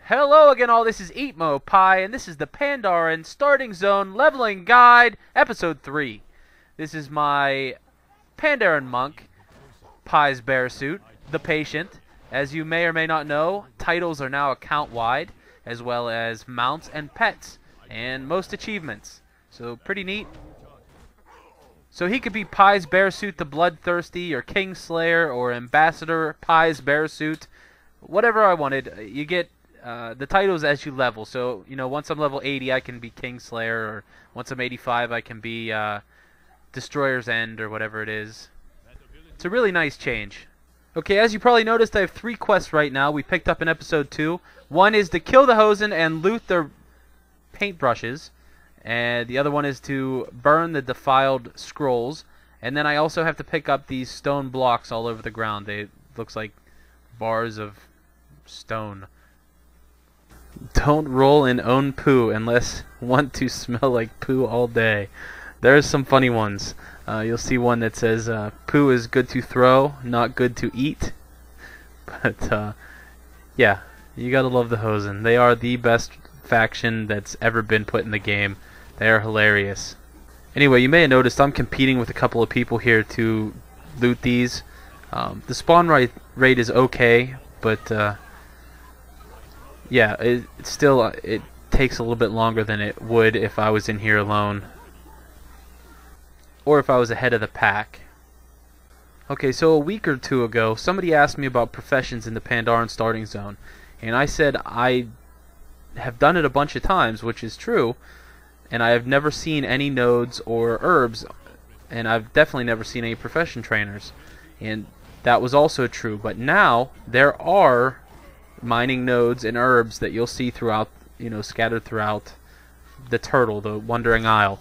Hello again all, this is Eatmopie, and this is the Pandaren Starting Zone Leveling Guide, Episode 3. This is my Pandaren Monk, Pie's bear suit, the Patient. As you may or may not know, titles are now account-wide, as well as mounts and pets, and most achievements. So pretty neat. So he could be Pie's bear suit, the Bloodthirsty, or Kingslayer, or Ambassador Pie's bear suit, whatever I wanted. You get the titles as you level. So, you know, once I'm level 80, I can be Kingslayer, or once I'm 85, I can be Destroyer's End, or whatever it is. It's a really nice change. Okay, as you probably noticed, I have 3 quests right now we picked up in Episode 2. One is to kill the Hosen and loot their paintbrushes, and the other one is to burn the defiled scrolls. And then I also have to pick up these stone blocks all over the ground. They looks like bars of stone. Don't roll in own poo unless want to smell like poo all day. There's some funny ones. You'll see one that says poo is good to throw, not good to eat. But yeah, you gotta love the Hosen. They are the best faction that's ever been put in the game. They are hilarious. Anyway, you may have noticed I'm competing with a couple of people here to loot these. The spawn rate is okay, but yeah, it still takes a little bit longer than it would if I was in here alone, or if I was ahead of the pack. Okay, so a week or 2 ago, somebody asked me about professions in the Pandaren Starting Zone, and I said I have done it a bunch of times, which is true, and I have never seen any nodes or herbs, and I've definitely never seen any profession trainers, and that was also true. But now there are mining nodes and herbs that you'll see throughout, you know, scattered throughout the turtle, the Wandering Isle.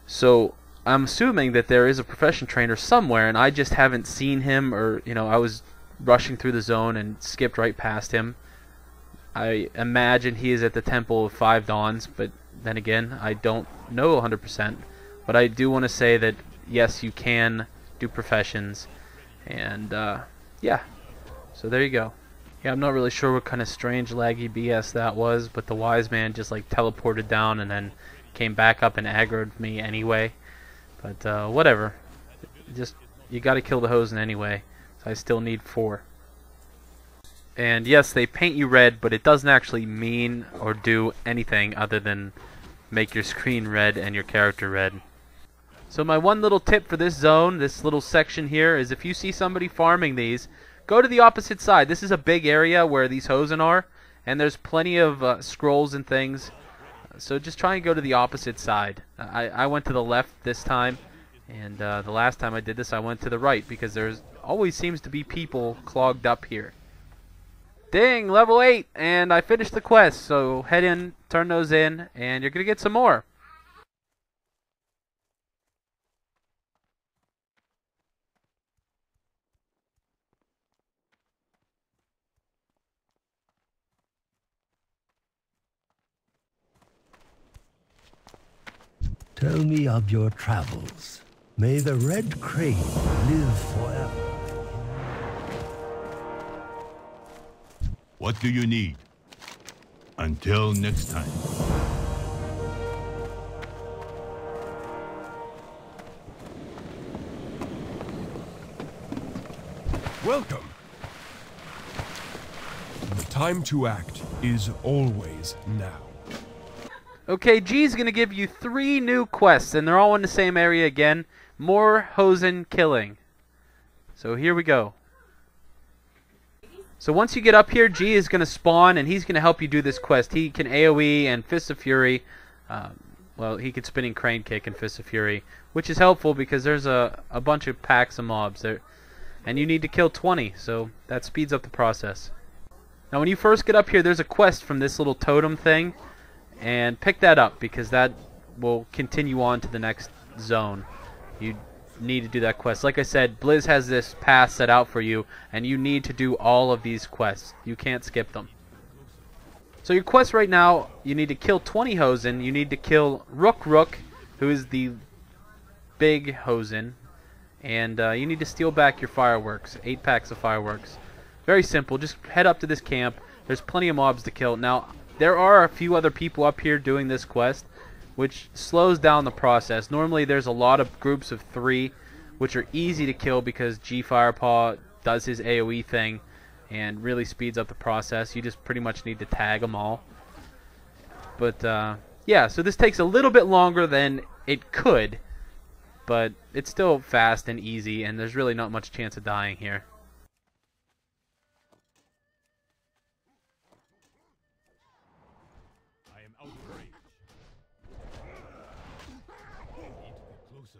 So I'm assuming that there is a profession trainer somewhere, and I just haven't seen him, or, you know, I was rushing through the zone and skipped right past him. I imagine he is at the Temple of Five Dawns, but then again, I don't know 100%. But I do want to say that yes, you can do professions, and yeah. So there you go. Yeah, I'm not really sure what kind of strange laggy BS that was, but the wise man just like teleported down and then came back up and aggroed me anyway. But whatever. Just, you gotta kill the Hosen anyway. So I still need 4. And yes, they paint you red, but it doesn't actually mean or do anything other than make your screen red and your character red. So my one little tip for this zone, this little section here, is if you see somebody farming these, go to the opposite side. This is a big area where these Hosen are, and there's plenty of scrolls and things. So just try and go to the opposite side. I went to the left this time, and the last time I did this I went to the right, because there's always seems to be people clogged up here. Ding! Level 8! And I finished the quest, so head in, turn those in, and you're going to get some more. Tell me of your travels. May the red crane live forever. What do you need? Until next time. Welcome. The time to act is always now. Okay, G's gonna give you 3 new quests, and they're all in the same area again. More Hosen killing. So here we go. So once you get up here, G is gonna spawn, and he's gonna help you do this quest. He can AoE and Fist of Fury. Well, he can Spinning Crane Kick and Fist of Fury, which is helpful because there's a bunch of packs of mobs there, and you need to kill 20, so that speeds up the process. Now when you first get up here, there's a quest from this little totem thing, and pick that up because that will continue on to the next zone. You need to do that quest. Like I said, Blizz has this path set out for you, and you need to do all of these quests. You can't skip them. So your quest right now, you need to kill 20 Hosen. You need to kill Rook, who is the big Hosen, and you need to steal back your fireworks, 8 packs of fireworks. Very simple. Just head up to this camp. There's plenty of mobs to kill. Now, there are a few other people up here doing this quest, which slows down the process. Normally, there's a lot of groups of 3, which are easy to kill because G Firepaw does his AoE thing and really speeds up the process. You just pretty much need to tag them all. But, yeah, so this takes a little bit longer than it could, but it's still fast and easy, and there's really not much chance of dying here. I am out of range. I need to get closer.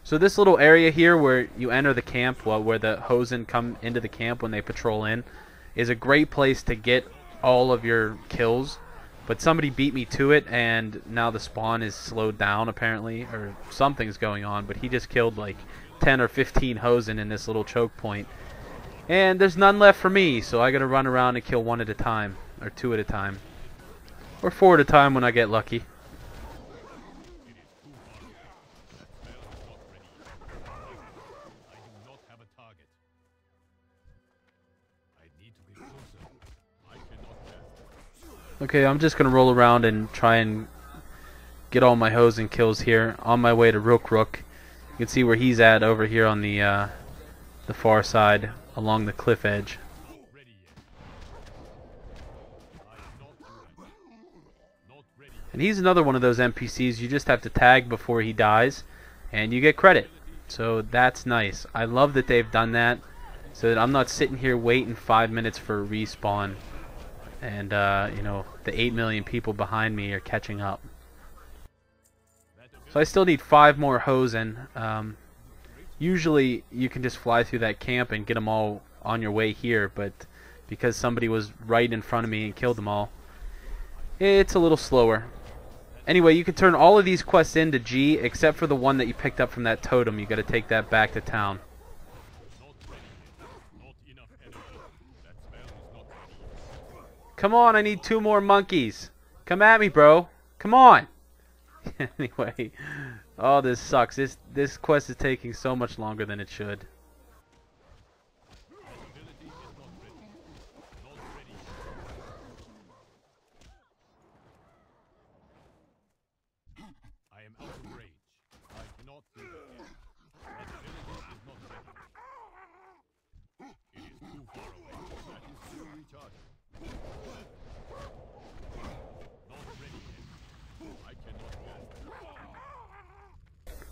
So this little area here where you enter the camp, well, where the Hosen come into the camp when they patrol in, is a great place to get all of your kills. But somebody beat me to it, and now the spawn is slowed down apparently, or something's going on. But he just killed like 10 or 15 Hosen in this little choke point. And there's none left for me, so I gotta run around and kill 1 at a time, or 2 at a time, or 4 at a time when I get lucky. Okay, I'm just going to roll around and try and get all my Hosen kills here on my way to Rook. You can see where he's at over here on the far side along the cliff edge. And he's another one of those NPCs you just have to tag before he dies and you get credit. So that's nice. I love that they've done that so that I'm not sitting here waiting 5 minutes for a respawn. And, you know, the 8 million people behind me are catching up. So I still need 5 more Hosen. Usually you can just fly through that camp and get them all on your way here, but because somebody was right in front of me and killed them all, it's a little slower. Anyway, you can turn all of these quests into G, except for the one that you picked up from that totem. You got to take that back to town. Come on, I need 2 more monkeys. Come at me, bro. Come on. Anyway, oh, this sucks. This quest is taking so much longer than it should. I am out of range. I cannot do that. That ability is not ready. It is too far away. That is still recharging.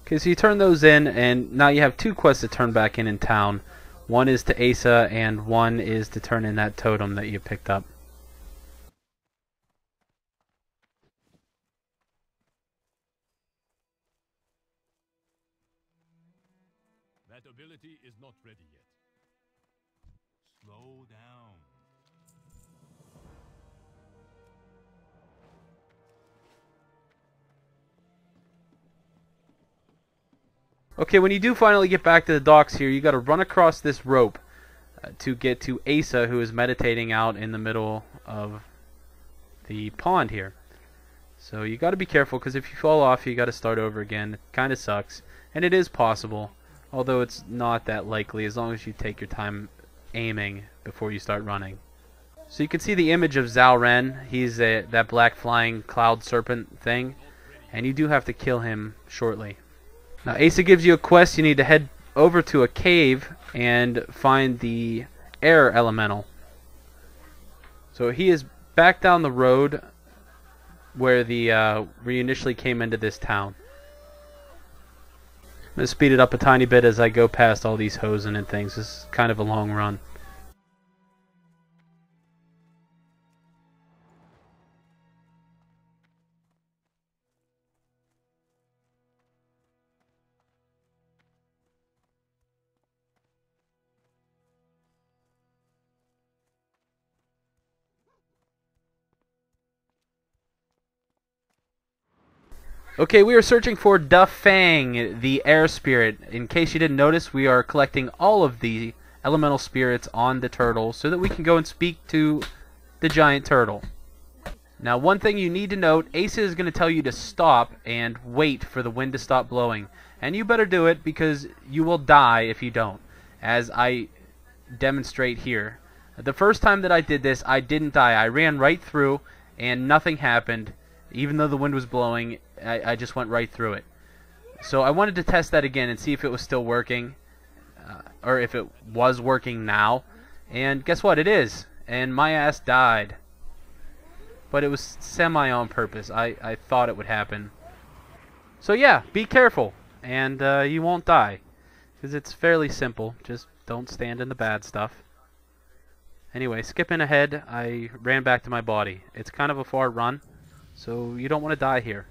Okay, so you turn those in, and now you have 2 quests to turn back in town. One is to Asa, and one is to turn in that totem that you picked up. That ability is not ready yet. Slow down. Okay, when you do finally get back to the docks here, you got to run across this rope to get to Asa, who is meditating out in the middle of the pond here. So you got to be careful, because if you fall off, you got to start over again. It kind of sucks, and it is possible, although it's not that likely as long as you take your time aiming before you start running. So you can see the image of Zhao Ren. He's that black flying cloud serpent thing, and you do have to kill him shortly. Now Asa gives you a quest. You need to head over to a cave and find the air elemental. So he is back down the road where we initially came into this town. I'm going to speed it up a tiny bit as I go past all these Hosen and things. This is kind of a long run. Okay, we are searching for Da Fang, the air spirit. In case you didn't notice, we are collecting all of the elemental spirits on the turtle so that we can go and speak to the giant turtle. Now, one thing you need to note, Asa is going to tell you to stop and wait for the wind to stop blowing. And you better do it because you will die if you don't, as I demonstrate here. The first time that I did this, I didn't die. I ran right through and nothing happened. Even though the wind was blowing, I just went right through it. So I wanted to test that again and see if it was still working, or if it was working now. And guess what? It is. And my ass died. But it was semi on purpose. I thought it would happen. So yeah, be careful, and you won't die, because it's fairly simple. Just don't stand in the bad stuff. Anyway, skipping ahead, I ran back to my body. It's kind of a far run, so you don't want to die here.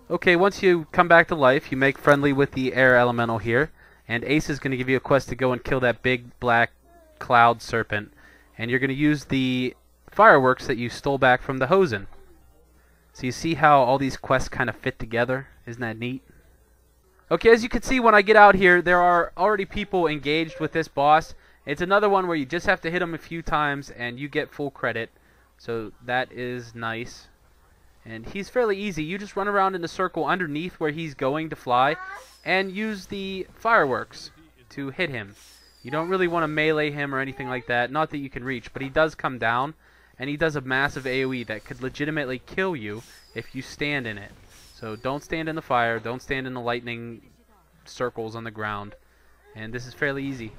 Okay, once you come back to life, you make friendly with the air elemental here, and Ace is going to give you a quest to go and kill that big black cloud serpent, and you're going to use the fireworks that you stole back from the Hosen. So you see how all these quests kind of fit together? Isn't that neat? Okay, as you can see when I get out here, there are already people engaged with this boss. It's another one where you just have to hit him a few times and you get full credit. So that is nice. And he's fairly easy. You just run around in a circle underneath where he's going to fly and use the fireworks to hit him. You don't really want to melee him or anything like that. Not that you can reach, but he does come down. And he does a massive AoE that could legitimately kill you if you stand in it. So don't stand in the fire, don't stand in the lightning circles on the ground. And this is fairly easy.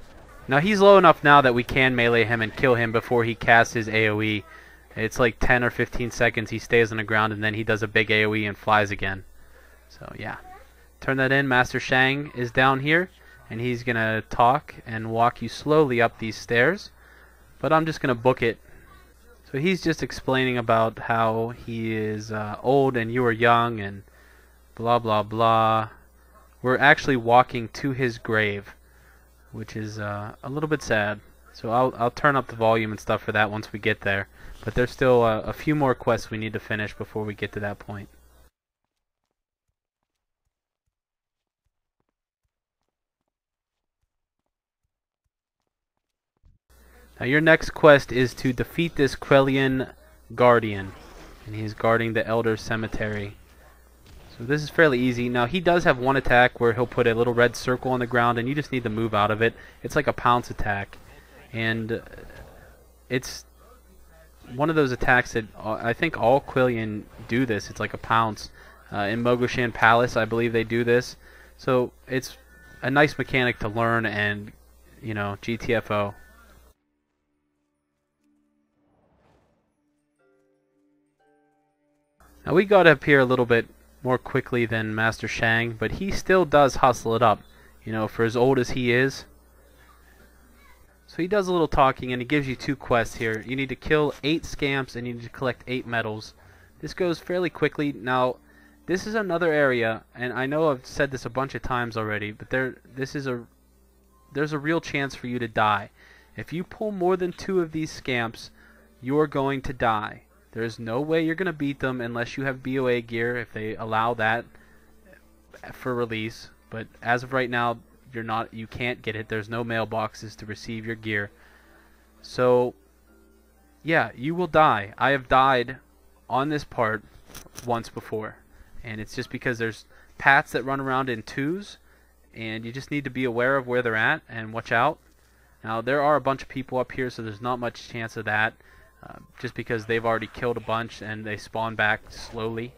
Now he's low enough now that we can melee him and kill him before he casts his AoE. It's like 10 or 15 seconds he stays on the ground and then he does a big AoE and flies again. So yeah. Turn that in. Master Shang is down here and he's going to talk and walk you slowly up these stairs. But I'm just going to book it. So he's just explaining about how he is old and you are young and blah blah blah. We're actually walking to his grave, which is a little bit sad. So I'll turn up the volume and stuff for that once we get there. But there's still a few more quests we need to finish before we get to that point. Now your next quest is to defeat this Quellian Guardian, and he's guarding the Elder Cemetery. So this is fairly easy. Now he does have one attack where he'll put a little red circle on the ground and you just need to move out of it. It's like a pounce attack, and it's one of those attacks that I think all Quellian do this. It's like a pounce. In Mogoshan Palace I believe they do this. So it's a nice mechanic to learn and, you know, GTFO. Now we got up here a little bit more quickly than Master Shang, but he still does hustle it up, you know, for as old as he is. So he does a little talking and he gives you 2 quests here. You need to kill 8 scamps and you need to collect 8 medals. This goes fairly quickly. Now this is another area, and I know I've said this a bunch of times already, but there's a real chance for you to die. If you pull more than 2 of these scamps, you're going to die. There's no way you're going to beat them unless you have BOA gear, if they allow that for release. But as of right now, you can't get it. There's no mailboxes to receive your gear. So, yeah, you will die. I have died on this part once before. And it's just because there's paths that run around in 2s, and you just need to be aware of where they're at and watch out. Now, there are a bunch of people up here, so there's not much chance of that. Just because they've already killed a bunch and they spawn back slowly.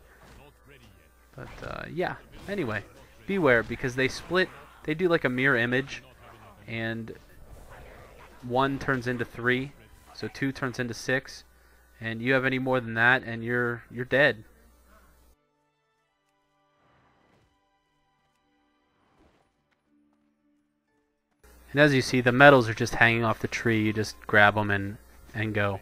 But yeah, anyway, beware because they split. They do like a mirror image, and 1 turns into 3, so 2 turns into 6, and you have any more than that and you're dead. And as you see, the medals are just hanging off the tree. You just grab them and go.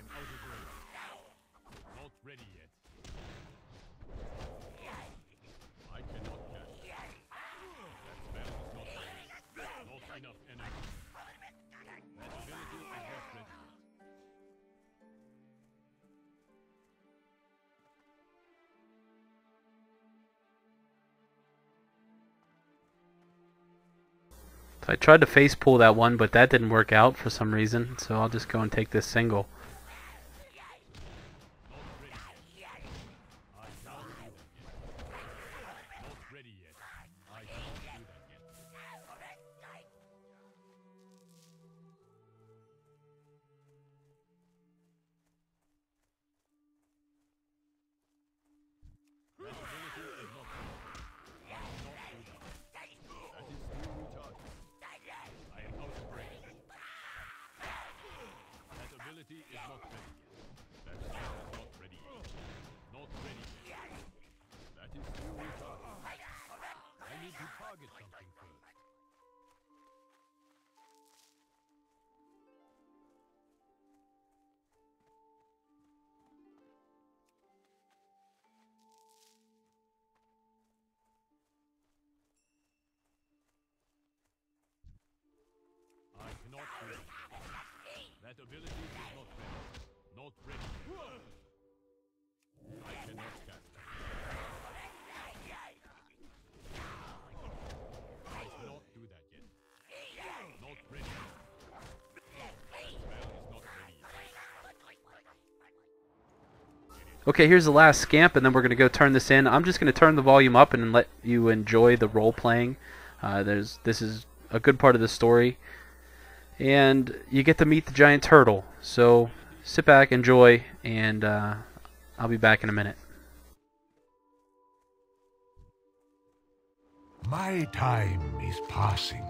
I tried to face pull that one, but that didn't work out for some reason, so I'll just go and take this single. ability is not ready yet. That spell is not ready yet. Not ready yet. That is still retarded. I need to target something first. I cannot do it. That ability is not ready. Not ready yet. I cannot cast that. I cannot do that yet. Not ready yet. That spell is not ready yet. Okay, here's the last scamp, and then we're going to go turn this in. I'm just going to turn the volume up and let you enjoy the role playing. This is a good part of the story. And you get to meet the giant turtle. So sit back, enjoy, and I'll be back in a minute. My time is passing,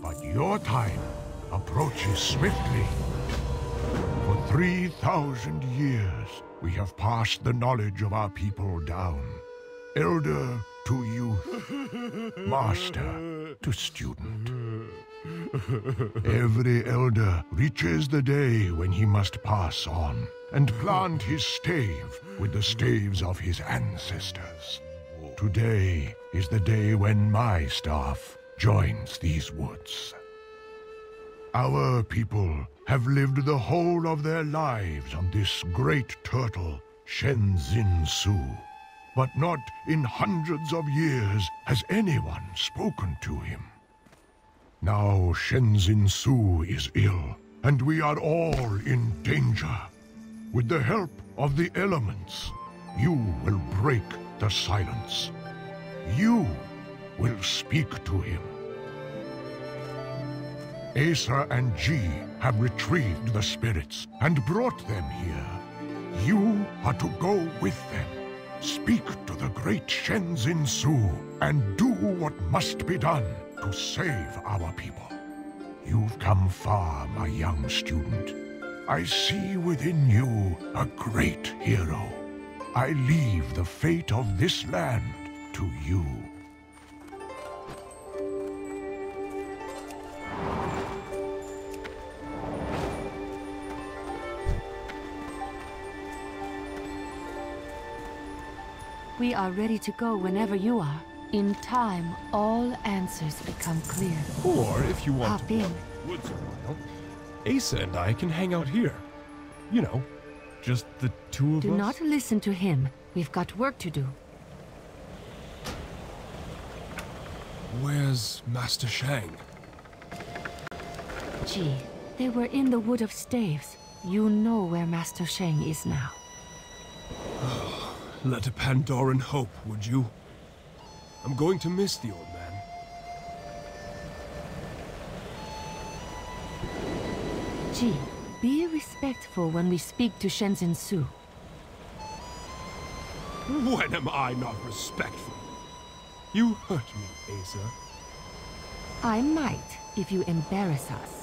but your time approaches swiftly. For 3,000 years, we have passed the knowledge of our people down. Elder to youth, master to student. Every elder reaches the day when he must pass on and plant his stave with the staves of his ancestors. Today is the day when my staff joins these woods. Our people have lived the whole of their lives on this great turtle, Shenzin Su. But not in hundreds of years has anyone spoken to him. Now Shenzin Su is ill, and we are all in danger. With the help of the elements, you will break the silence. You will speak to him. Asa and Ji have retrieved the spirits and brought them here. You are to go with them. Speak to the great Shenzin Su and do what must be done to save our people. You've come far, my young student. I see within you a great hero. I leave the fate of this land to you. We are ready to go whenever you are. In time, all answers become clear. Or if you want Hop to in. woods a while, Asa and I can hang out here. You know, just the two of Do us. not listen to him. We've got work to do. Where's Master Shang? Gee, they were in the Wood of Staves. You know where Master Shang is now. Let a Pandaren hope, would you? I'm going to miss the old man. Gee, be respectful when we speak to Shenzin Su. When am I not respectful? You hurt me, Asa. I might, if you embarrass us.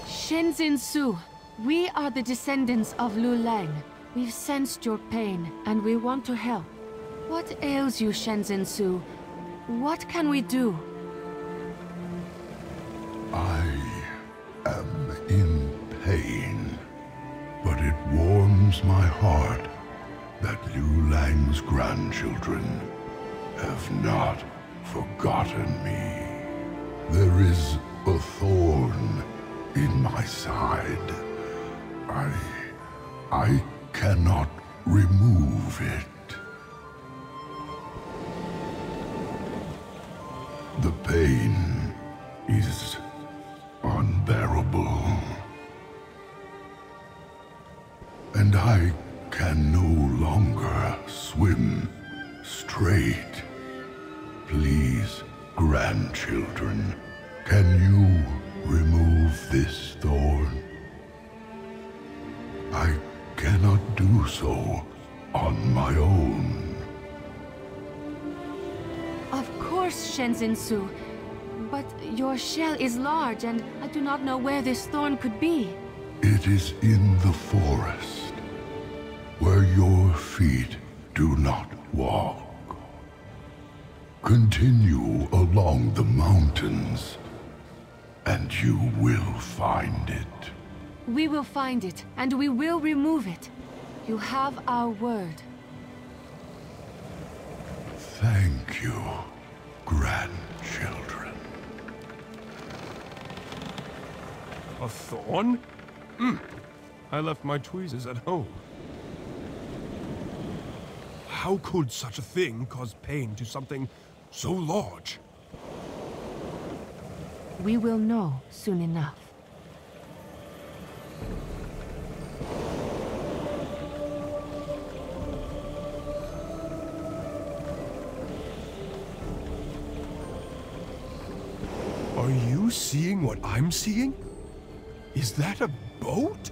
Shenzin Su, we are the descendants of Lu Lang. We've sensed your pain, and we want to help. What ails you, Shenzin Su? What can we do? I am in pain, but it warms my heart that Liu Lang's grandchildren have not forgotten me. There is a thorn in my side. I cannot remove it. The pain is unbearable, and I can no longer swim straight. Please, grandchildren, can you remove this thorn? I cannot do so on my own. course, Shenzhen Su. But your shell is large, and I do not know where this thorn could be. It is in the forest, where your feet do not walk. Continue along the mountains, and you will find it. We will find it, and we will remove it. You have our word. Thank you, grandchildren. A thorn? I left my tweezers at home. How could such a thing cause pain to something so large? We will know soon enough. Are you seeing what I'm seeing? Is that a boat?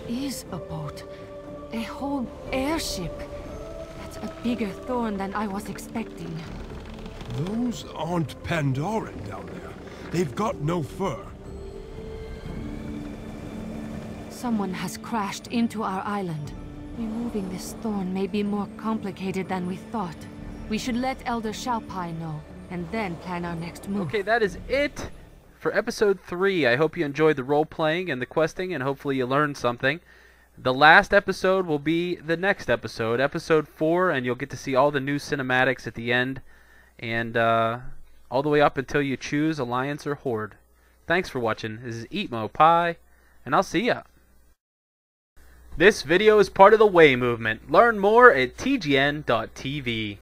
It is a boat. A whole airship. That's a bigger thorn than I was expecting. Those aren't Pandaren down there. They've got no fur. Someone has crashed into our island. Removing this thorn may be more complicated than we thought. We should let Elder Xiaopai know, and then plan our next move. Okay, that is it for episode 3. I hope you enjoyed the role-playing and the questing, and hopefully you learned something. The last episode will be the next episode, episode 4, and you'll get to see all the new cinematics at the end, and all the way up until you choose Alliance or Horde. Thanks for watching. This is Eatmopie, and I'll see ya. This video is part of the Way movement. Learn more at tgn.tv.